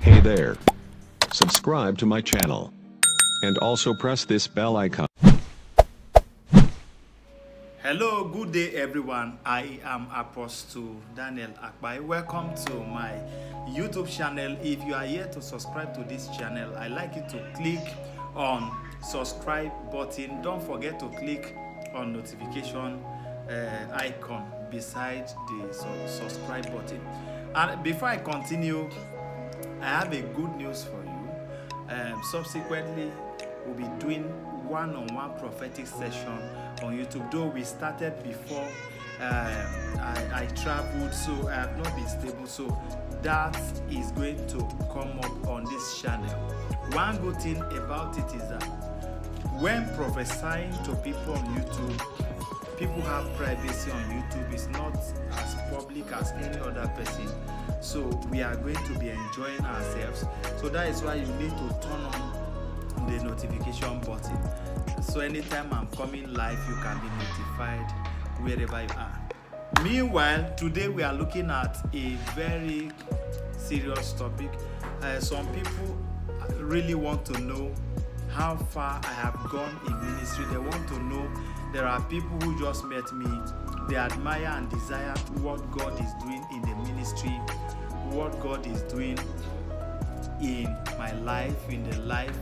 Hey there. Subscribe to my channel. And also press this bell icon. Hello, good day everyone. I am Apostle Daniel Akpai. Welcome to my YouTube channel. If you are here to subscribe to this channel, I'd like you to click on subscribe button. Don't forget to click on notification icon beside the subscribe button. And before I continue, I have a good news for you. Subsequently, we'll be doing one-on-one prophetic session on YouTube. Though we started before I traveled, so I have not been stable. So that is going to come up on this channel. One good thing about it is that when prophesying to people on YouTube, people have privacy on YouTube. It's not as public as any other person. So we are going to be enjoying ourselves. So that is why you need to turn on the notification button. So anytime I'm coming live, you can be notified wherever you are. Meanwhile, today we are looking at a very serious topic. Some people really want to know how far I have gone in ministry. They want to know. There are people who just met me. They admire and desire what God is doing in the ministry, what God is doing in my life, in the life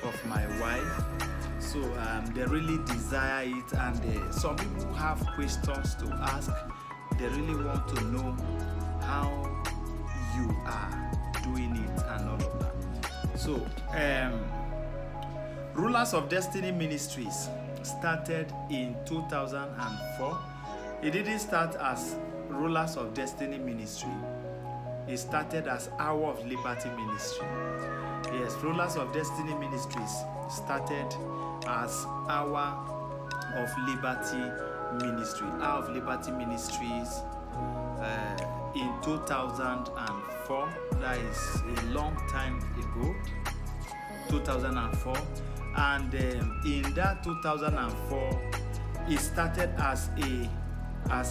of my wife. So they really desire it, and some people have questions to ask. They really want to know how you are doing it and all of that. So Rulers of Destiny Ministries started in 2004. It didn't start as Rulers of Destiny Ministry. It started as Hour of Liberty Ministry. Yes, Rulers of Destiny Ministries started as Hour of Liberty Ministry. Hour of Liberty Ministries in 2004. That is a long time ago. 2004. And in that 2004, it started as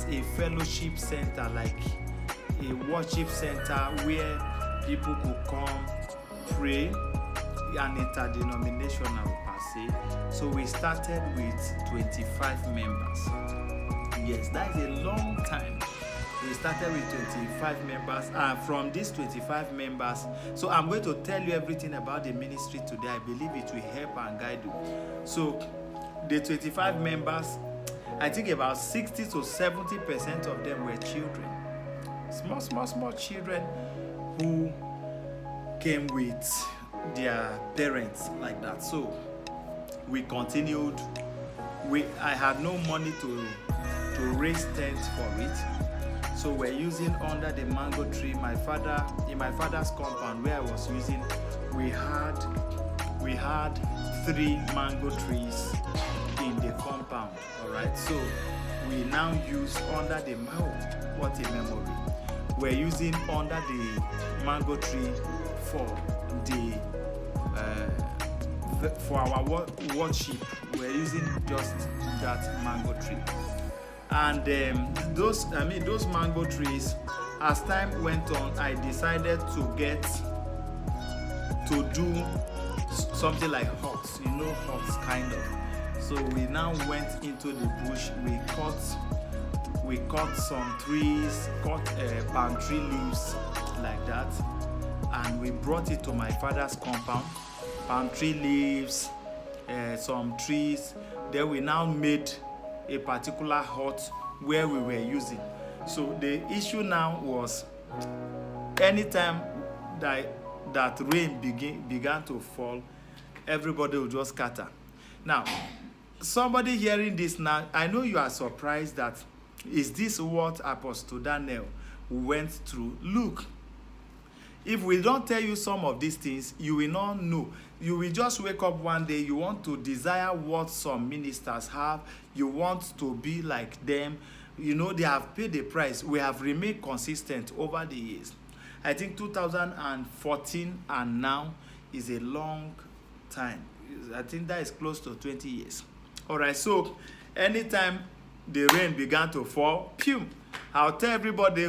a fellowship center, like a worship center where people could come pray, an interdenominational per se. So we started with 25 members. Yes, that is a long time. We started with 25 members, and from these 25 members, so I'm going to tell you everything about the ministry today. I believe it will help and guide you. So the 25 members, I think about 60 to 70% of them were children. Small children who came with their parents like that. So we continued. I had no money to raise tents for it. So we're using under the mango tree. In my father's compound where I was using, we had 3 mango trees in the compound. All right. So we now use under the what a memory. We're using under the mango tree for our worship. We're using just that mango tree. And those mango trees, as time went on, I decided to do something like huts, huts kind of. So we now went into the bush. We cut some trees, cut palm tree leaves like that, and we brought it to my father's compound. Palm tree leaves, some trees. Then we now made a particular hut where we were using. So the issue now was anytime that rain began to fall, everybody would just scatter. Now, somebody hearing this now, I know you are surprised that is this what Apostle Daniel went through? Look, if we don't tell you some of these things, you will not know. You will just wake up one day, you want to desire what some ministers have. You want to be like them. They have paid the price. We have remained consistent over the years. I think 2014 and now is a long time. I think that is close to 20 years. All right, so anytime the rain began to fall, I'll tell everybody,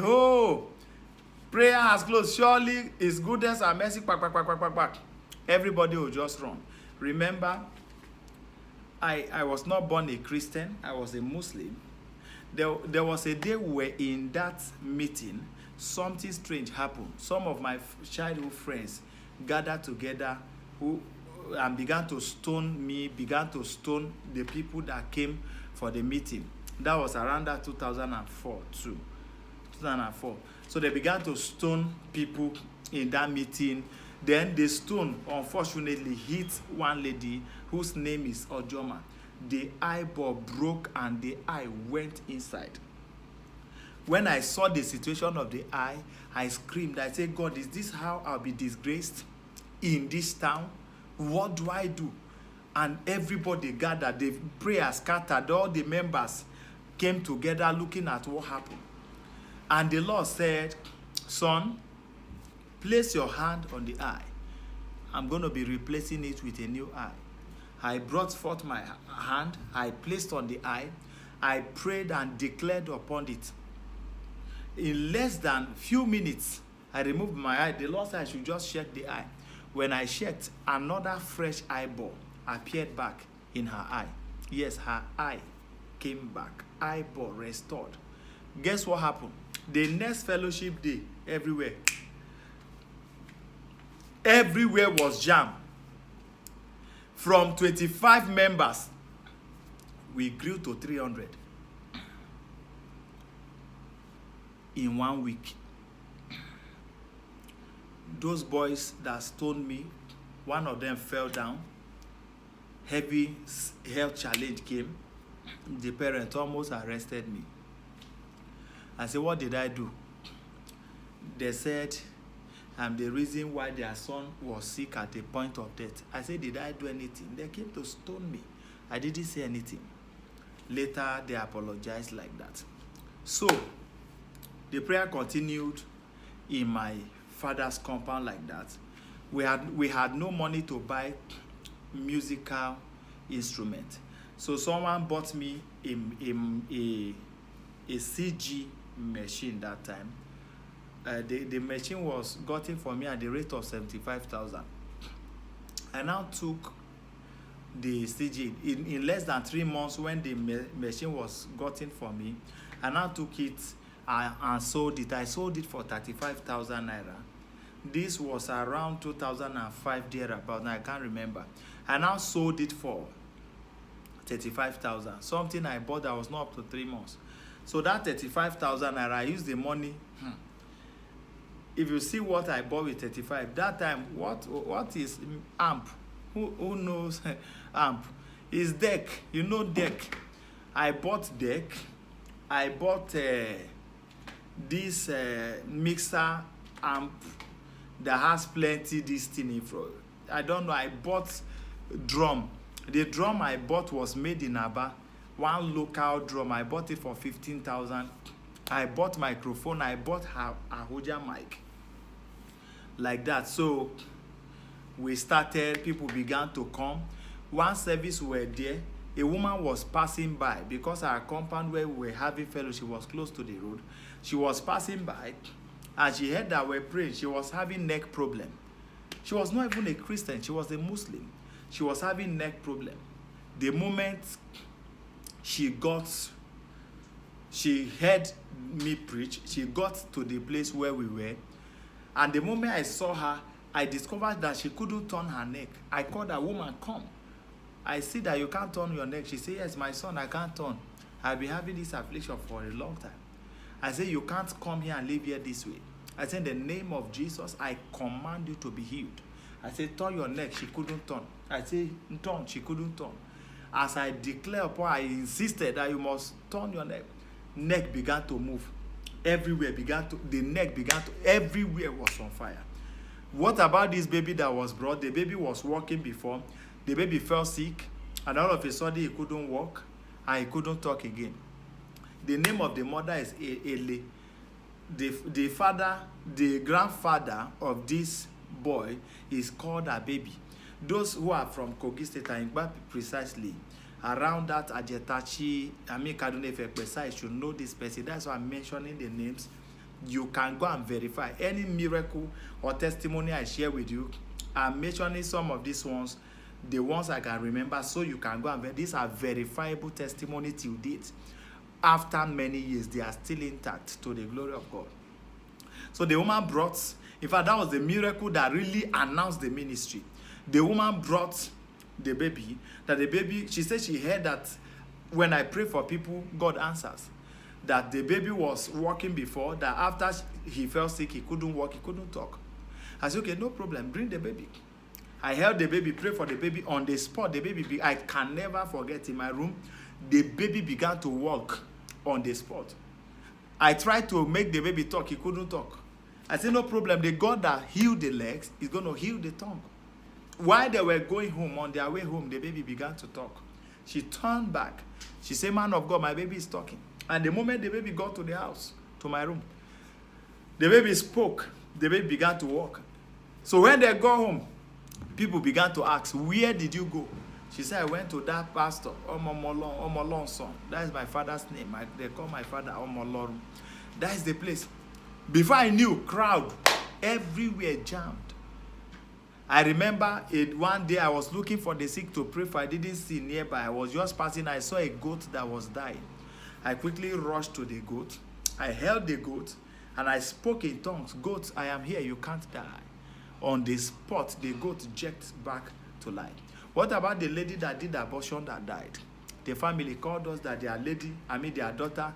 Prayer has closed. Surely his goodness and mercy. Back, back, back, back, back, back. Everybody will just run. Remember, I was not born a Christian. I was a Muslim. There was a day where in that meeting, something strange happened. Some of my childhood friends gathered together and began to stone me, began to stone the people that came for the meeting. That was around that 2004 too. 2004. So they began to stone people in that meeting. Then the stone unfortunately hit one lady whose name is Ojoma. The eyeball broke and the eye went inside. When I saw the situation of the eye, I screamed. I said, God, is this how I'll be disgraced in this town? What do I do? And everybody gathered. The prayer scattered. All the members came together looking at what happened. And the Lord said, son, place your hand on the eye. I'm going to be replacing it with a new eye. I brought forth my hand. I placed on the eye. I prayed and declared upon it. In less than few minutes, I removed my eye. The Lord said I should just check the eye. When I checked, another fresh eyeball appeared back in her eye. Yes, her eye came back. Eyeball restored. Guess what happened? The next fellowship day, everywhere was jammed. From 25 members, we grew to 300 in 1 week. Those boys that stoned me, one of them fell down. Heavy health challenge came. The parents almost arrested me. I said, what did I do? They said, I'm the reason why their son was sick at the point of death. I said, did I do anything? They came to stone me. I didn't say anything. Later, they apologized like that. So, the prayer continued in my father's compound like that. We had no money to buy musical instrument. So someone bought me a CG machine that time. The machine was gotten for me at the rate of 75,000. I now took the CG in less than 3 months. When the machine was gotten for me, I now took it and sold it. I sold it for 35,000 naira. This was around 2005 thereabout. I can't remember. I now sold it for 35,000. Something I bought that was not up to 3 months. So that 35,000 naira, I used the money. If you see what I bought with 35, that time, what is amp? Who knows amp? Is deck. You know deck. I bought deck. I bought this mixer amp that has plenty this thing in front. I don't know. I bought drum. The drum I bought was made in Aba. One local drum. I bought it for 15,000. I bought microphone. I bought a Hoja mic. Like that. So we started. People began to come. One service were there. A woman was passing by because our compound where we were having fellowship was close to the road. She was passing by and she heard that we were praying. She was having neck problem. She was not even a Christian. She was a Muslim. She was having neck problem. The moment she heard me preach, she got to the place where we were. And the moment I saw her, I discovered that she couldn't turn her neck. I called her, woman, come. I see that you can't turn your neck. She said, yes, my son, I can't turn. I've been having this affliction for a long time. I said, you can't come here and live here this way. I said, in the name of Jesus, I command you to be healed. I said, turn your neck. She couldn't turn. I said, turn. She couldn't turn. As I declared upon her, I insisted that you must turn your neck. Neck began to move. Everywhere the neck began to, everywhere was on fire. What about this baby that was brought? The baby was walking before. The baby fell sick, and all of a sudden he couldn't walk, and he couldn't talk again. The name of the mother is Ele. The father, the grandfather of this boy is called a baby. Those who are from Kogi State, and precisely around that Ajetachi, Kaduna, if you're precise, should know this person. That's why I'm mentioning the names. You can go and verify any miracle or testimony I share with you. I'm mentioning some of these ones, the ones I can remember, so you can go and verify. These are verifiable testimony till date. After many years, they are still intact to the glory of God. So the woman brought, in fact, that was the miracle that really announced the ministry. The woman brought the baby, she said she heard that when I pray for people, God answers. That the baby was walking before, that after he fell sick, he couldn't walk, he couldn't talk. I said, okay, no problem, bring the baby. I held the baby, pray for the baby on the spot. The baby, I can never forget, in my room, the baby began to walk on the spot. I tried to make the baby talk, he couldn't talk. I said, no problem, the God that healed the legs is going to heal the tongue. While they were going home, on their way home, the baby began to talk. She turned back. She said, man of God, my baby is talking. And the moment the baby got to the house, to my room, the baby spoke. The baby began to walk. So when they got home, people began to ask, where did you go? She said, I went to that pastor, Omolon's son. That is my father's name. They call my father Omolorun. That is the place. Before I knew, crowd everywhere jammed. I remember one day I was looking for the sick to pray for. I didn't see nearby. I was just passing. I saw a goat that was dying. I quickly rushed to the goat. I held the goat and I spoke in tongues. Goat, I am here. You can't die. On the spot, the goat jerked back to life. What about the lady that did the abortion that died? The family called us that their daughter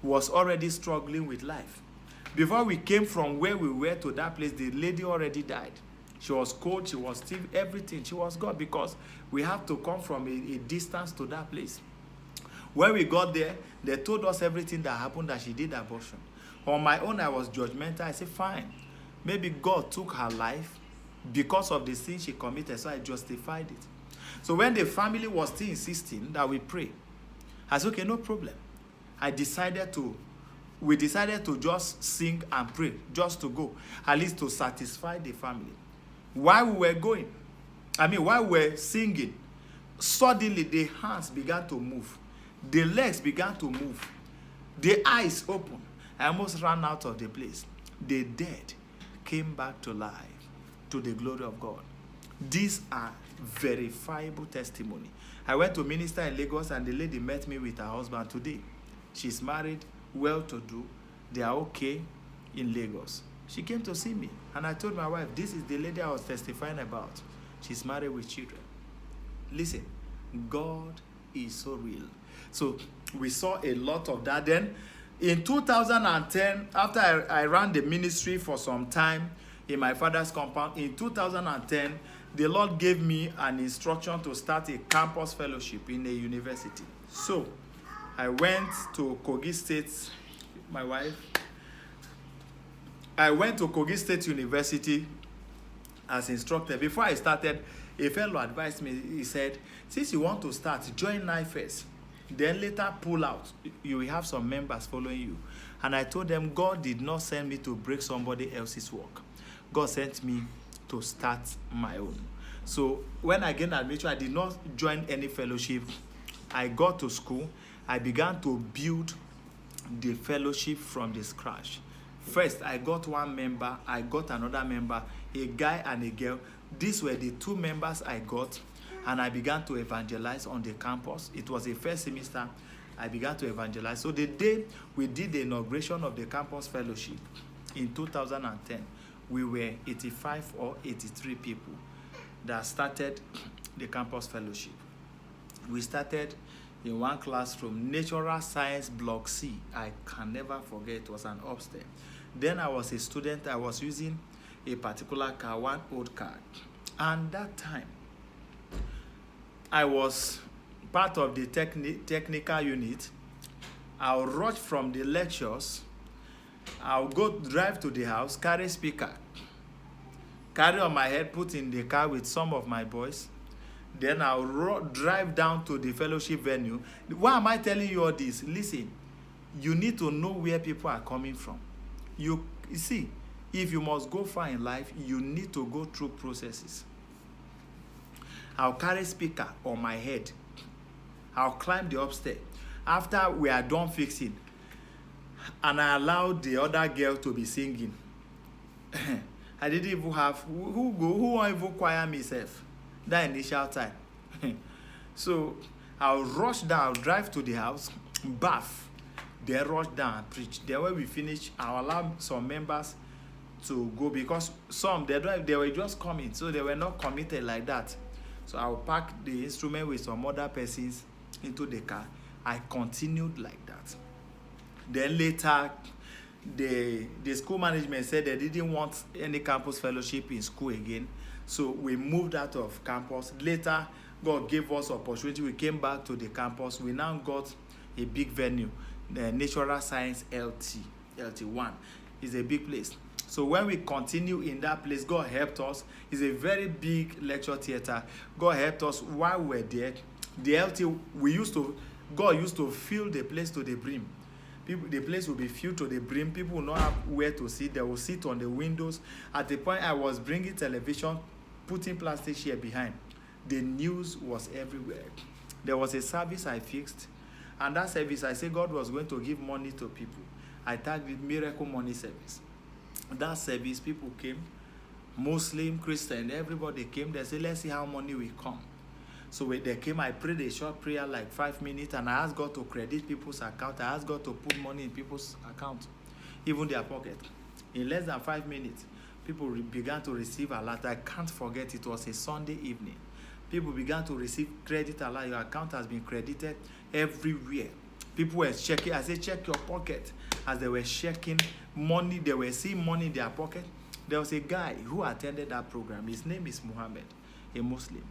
was already struggling with life. Before we came from where we were to that place, the lady already died. She was cold, she was still everything. She was God, because we have to come from a distance to that place. When we got there, they told us everything that happened, that she did abortion. On my own, I was judgmental. I said, fine. Maybe God took her life because of the sin she committed, so I justified it. So when the family was still insisting that we pray, I said, okay, no problem. We decided to just sing and pray, just to go, at least to satisfy the family. While we were singing, suddenly the hands began to move. The legs began to move. The eyes opened. I almost ran out of the place. The dead came back to life, to the glory of God. These are verifiable testimony. I went to minister in Lagos, and the lady met me with her husband today. She's married, well-to-do. They are okay in Lagos. She came to see me, and I told my wife, this is the lady I was testifying about. She's married with children. Listen, God is so real. So we saw a lot of that. Then in 2010, after I ran the ministry for some time in my father's compound, in 2010, the Lord gave me an instruction to start a campus fellowship in a university. So I went to Kogi State, my wife. I went to Kogi State University as instructor. Before I started, a fellow advised me. He said, since you want to start, join NIE first. Then later pull out. You will have some members following you. And I told them, God did not send me to break somebody else's work. God sent me to start my own. So when I gained admission, I did not join any fellowship. I got to school. I began to build the fellowship from the scratch. First, I got one member. I got another member, a guy and a girl. These were the two members I got, and I began to evangelize on the campus. It was a first semester. I began to evangelize. So the day we did the inauguration of the campus fellowship in 2010, we were 85 or 83 people that started the campus fellowship. We started in one classroom, Natural Science Block C. I can never forget, it was an upstairs. Then I was a student. I was using a particular car, one old car. And that time, I was part of the technical unit. I'll rush from the lectures. I'll go drive to the house, carry speaker, carry on my head, put in the car with some of my boys. Then I'll drive down to the fellowship venue. Why am I telling you all this? Listen, you need to know where people are coming from. You see, if you must go far in life, you need to go through processes. I'll carry speaker on my head. I'll climb the upstairs. After we are done fixing, and I allowed the other girl to be singing. I didn't even have who won't even choir myself that initial time. So I'll rush down, I'll drive to the house, bath, then rush down and preach. Then when we finish, I'll allow some members to go, because some they were just coming, so they were not committed like that. So I'll pack the instrument with some other persons into the car. I continued like that. Then later, the school management said they didn't want any campus fellowship in school again, so we moved out of campus. Later, God gave us opportunity. We came back to the campus. We now got a big venue, the Natural Science LT1. It's a big place. So when we continue in that place, God helped us. It's a very big lecture theater. God helped us while we were there. The LT, God used to fill the place to the brim. The place will be filled to the brim. People will not have where to sit. They will sit on the windows. At the point I was bringing television, putting plastic chair behind, the news was everywhere. There was a service I fixed, and that service, I said God was going to give money to people. I tagged it Miracle Money Service. That service, people came, Muslim, Christian, everybody came. They said, let's see how money will come. So when they came, I prayed a short prayer, like 5 minutes, and I asked God to credit people's account. I asked God to put money in people's account, even their pocket. In less than 5 minutes, people began to receive alert. I can't forget, it was a Sunday evening. People began to receive credit alert. Your account has been credited everywhere. People were checking. I said, check your pocket. As they were checking money, they were seeing money in their pocket. There was a guy who attended that program. His name is Muhammad, a Muslim.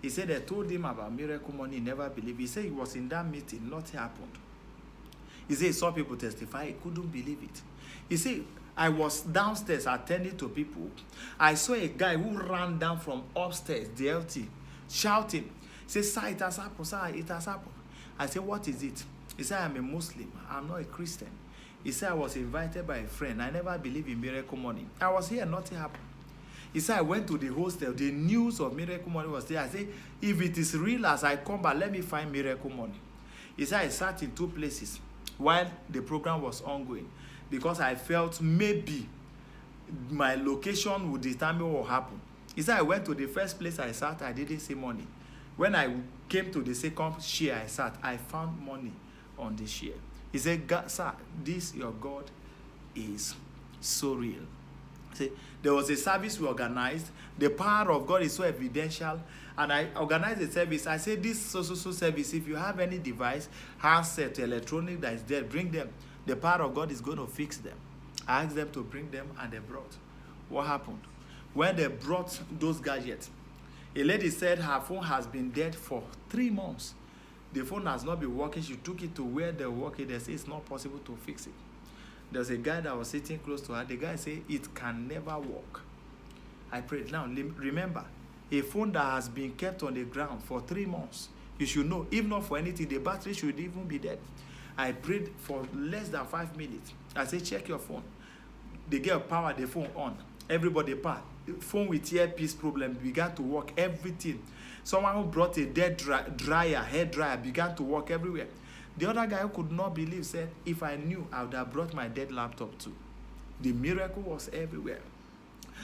He said they told him about miracle money. He never believed. He said he was in that meeting. Nothing happened. He said he saw people testify. He couldn't believe it. He said, I was downstairs attending to people. I saw a guy who ran down from upstairs, the LT, shouting. He said, sir, it has happened. Sir, it has happened. I said, what is it? He said, I'm a Muslim. I'm not a Christian. He said, I was invited by a friend. I never believe in miracle money. I was here. Nothing happened. He said, I went to the hostel. The news of miracle money was there. I said, if it is real as I come back, let me find miracle money. He said, I sat in 2 places while the program was ongoing, because I felt maybe my location would determine what will happen. He said, I went to the first place I sat, I didn't see money. When I came to the second chair I sat, I found money on the chair. He said, God, sir, this your God is so real. See, there was a service we organized. The power of God is so evidential. And I organized a service. I said, this so service, if you have any device, handset, electronic that is there, bring them. The power of God is going to fix them. I asked them to bring them, and they brought. What happened? When they brought those gadgets, a lady said her phone has been dead for 3 months. The phone has not been working. She took it to where they work it. They say it's not possible to fix it. There's a guy that was sitting close to her. The guy said it can never work. I prayed. Now, remember, a phone that has been kept on the ground for 3 months, you should know, if not for anything, the battery should even be dead. I prayed for less than 5 minutes. I said, check your phone. The girl powered the phone on. Everybody powered. Phone with earpiece problem began to work, everything. Someone who brought a dead hair dryer began to work everywhere. The other guy who could not believe said, if I knew, I would have brought my dead laptop too. The miracle was everywhere.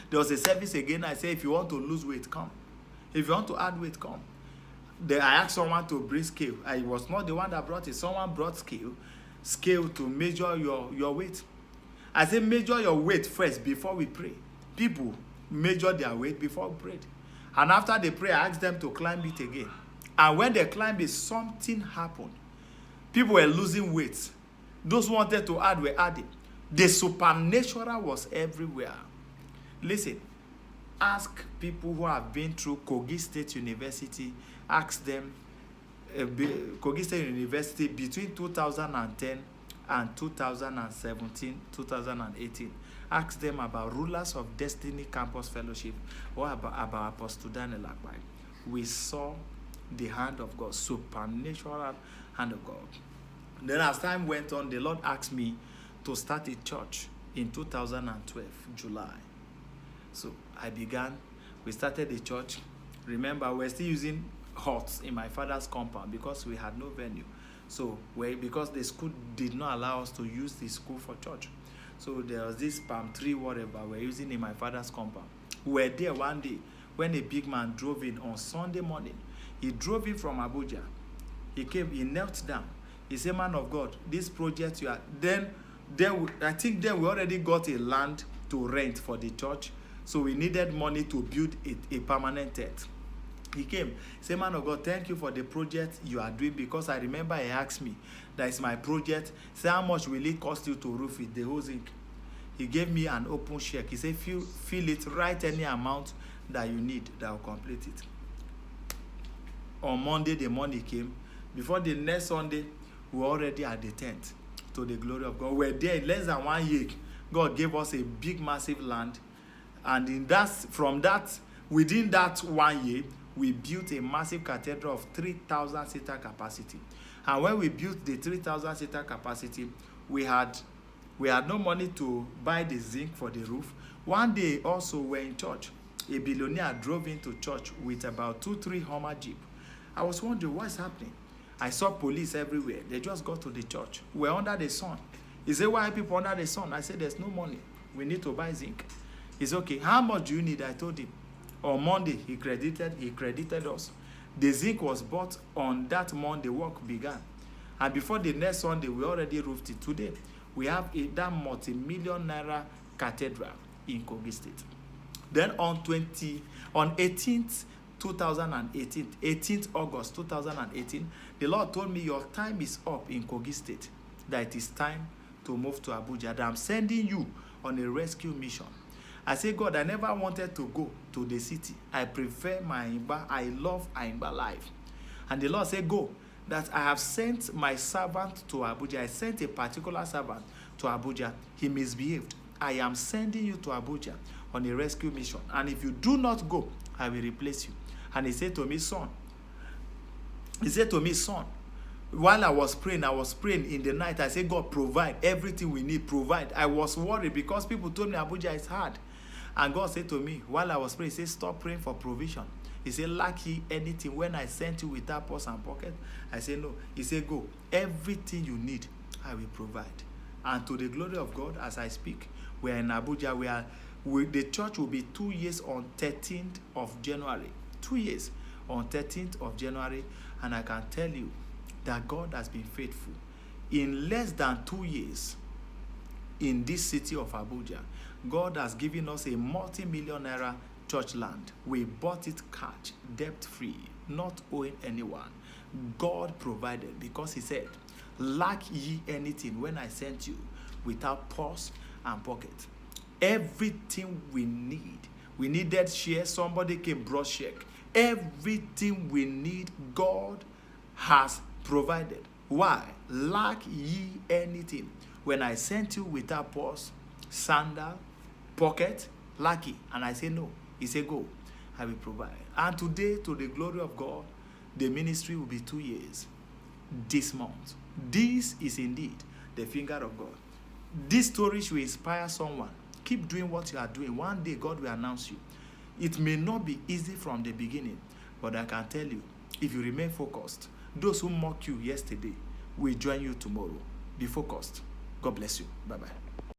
There was a service again. I said, if you want to lose weight, come. If you want to add weight, come. Then I asked someone to bring scale. I was not the one that brought it. Someone brought scale to measure your weight. I said, measure your weight first before we pray. People measure their weight before we prayed. And after they pray, I asked them to climb it again. And when they climbed it, something happened. People were losing weight. Those who wanted to add were adding. The supernatural was everywhere. Listen, ask people who have been through Kogi State University. Ask them, Kogi State University between 2010 and 2017, 2018. Ask them about Rulers of Destiny Campus Fellowship or about Apostle Daniel Akpai. We saw the hand of God, supernatural hand of God. Then as time went on, the Lord asked me to start a church in 2012, July. So we started the church. Remember, we're still using huts in my father's compound because we had no venue. So because the school did not allow us to use the school for church. So there was this palm tree, whatever, we're using in my father's compound. We were there one day when a big man drove in on Sunday morning. He drove in from Abuja. He came, he knelt down. He said, man of God, this project you are... I think then we already got a land to rent for the church. So we needed money to build a permanent tent. He came, he said, man of God, thank you for the project you are doing, because I remember he asked me, that is my project. Say, how much will it cost you to roof it, the whole zinc? He gave me an open check. He said, fill it, write any amount that you need, that will complete it. On Monday, the money came. Before the next Sunday, we were already at the tent, to the glory of God. We were there in less than 1 year. God gave us a big, massive land. And within that 1 year, we built a massive cathedral of 3,000 seater capacity. And when we built the 3,000 seater capacity, we had no money to buy the zinc for the roof. One day also we're in church. A billionaire drove into church with about 2-3 Hummer Jeep. I was wondering what's happening. I saw police everywhere. They just got to the church. We're under the sun. He said, why are people under the sun? I said, there's no money. We need to buy zinc. He said, okay, how much do you need? I told him. On Monday, he credited us. The zinc was bought on that Monday, work began. And before the next Sunday, we already roofed it. Today, we have that multi-million naira cathedral in Kogi State. Then on 18th August 2018, the Lord told me, your time is up in Kogi State, that it is time to move to Abuja, that I'm sending you on a rescue mission. I say, God, I never wanted to go to the city. I prefer my Aimba. I love Aimba life. And the Lord said, go. That I have sent my servant to Abuja. I sent a particular servant to Abuja. He misbehaved. I am sending you to Abuja on a rescue mission. And if you do not go, I will replace you. And he said to me, son, while I was praying in the night. I said, God, provide everything we need, provide. I was worried because people told me Abuja is hard. And God said to me, while I was praying, he said, stop praying for provision. He said, lack ye anything when I sent you without purse and pocket? I said, no. He said, go. Everything you need, I will provide. And to the glory of God, as I speak, we are in Abuja. The church will be 2 years on 13th of January. 2 years on 13th of January. And I can tell you that God has been faithful. In less than 2 years, in this city of Abuja, God has given us a multi-million naira church land. We bought it cash, debt-free, not owing anyone. God provided, because he said, lack ye anything when I sent you without purse and pocket. Everything we needed share. Somebody came, brought check. Everything we need, God has provided. Why? Lack ye anything when I sent you without purse, sandal, pocket, lucky? And I say no. He said, go, I will provide. And today, to the glory of God, the ministry will be 2 years this month. This is indeed the finger of God. This story should inspire someone. Keep doing what you are doing. One day, God will announce you. It may not be easy from the beginning, but I can tell you, if you remain focused, those who mocked you yesterday will join you tomorrow. Be focused. God bless you. Bye-bye.